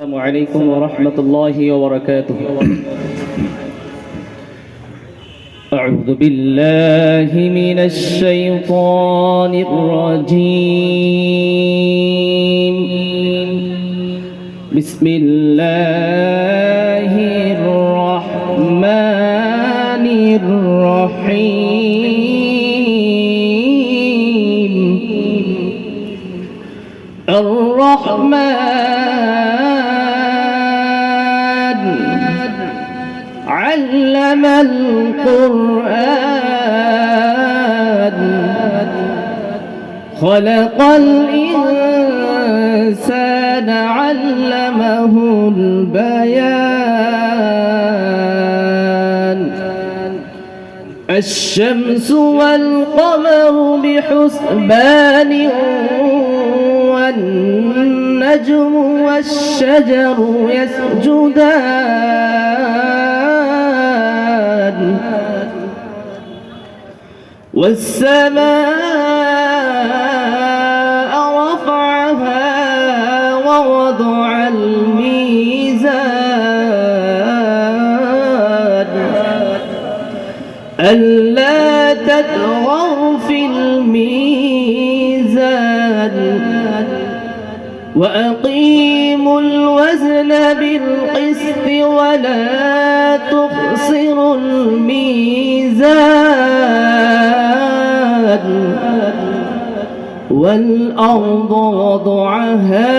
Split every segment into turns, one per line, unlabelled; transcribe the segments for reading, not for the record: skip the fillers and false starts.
السلام عليكم ورحمة الله وبركاته. أعوذ بالله من الشيطان الرجيم. بسم الله الرحمن الرحيم. الرحمن علم القرآن خلق الإنسان علمه البيان. الشمس والقمر بحسبان والنجم والشجر يسجدان والسماء رفعها ووضع الميزان ألا تطغوا في الميزان وأقيموا الوزن بالقسط ولا تخسروا الميزان والأرض وضعها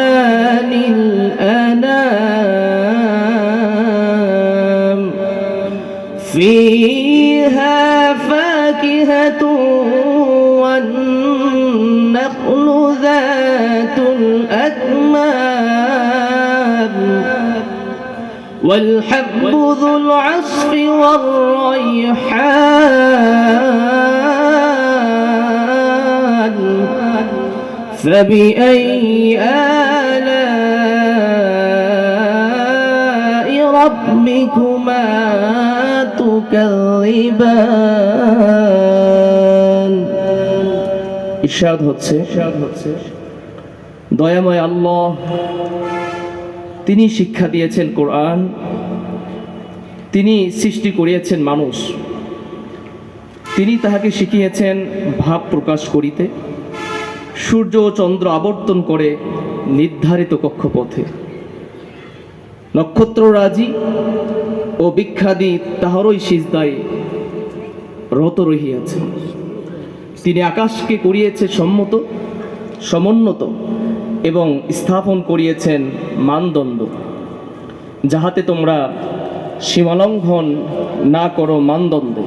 للأنام فيها فاكهة والنخل ذات الأكمام والحب ذو العصف والريحان فبأي آلاء ربكما تكذبان. ইরশাদ হচ্ছে দয়াময় আল্লাহ তিনি শিক্ষা দিয়েছেন কোরআন, তিনি সৃষ্টি করিয়েছেন মানুষ, তিনি তাহাকে শিখিয়েছেন ভাব প্রকাশ করিতে, সূর্য ও চন্দ্র আবর্তন করে নির্ধারিত কক্ষপথে, নক্ষত্ররাজি ও বৃক্ষাদি তাহারই সিজদায় রত রহিয়াছে। তিনি আকাশকে করিয়েছে সম্মত সমুন্নত এবং স্থাপন করিয়েছেন মানদণ্ড, যাহাতে তোমরা সীমালঙ্ঘন না করো মানদণ্ডে।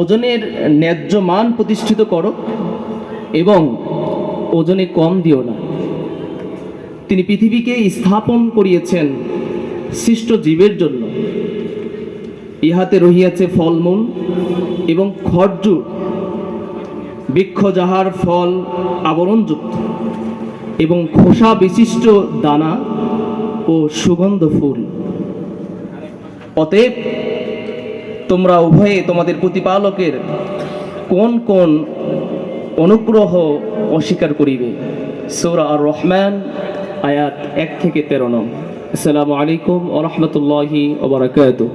ওজনের ন্যায্য মান প্রতিষ্ঠিত করো এবং ওজনে কম দিও না। তিনি পৃথিবীকে স্থাপন করিয়েছেন সৃষ্ট জীবের জন্য, ইহাতে রহিয়াছে ফলমূল এবং খরজুর, বৃক্ষ যাহার ফল আবরণযুক্ত এবং খোসা বিশিষ্ট দানা ও সুগন্ধ ফুল। অতএব তোমরা উভয়ে তোমাদের প্রতিপালকের কোন কোন অনুগ্রহ অস্বীকার করিবে। সূরা আর রহমান আয়াত 1 থেকে 13 নং। আসসালামু আলাইকুম ওয়া রাহমাতুল্লাহি ওয়া বারাকাতুহু।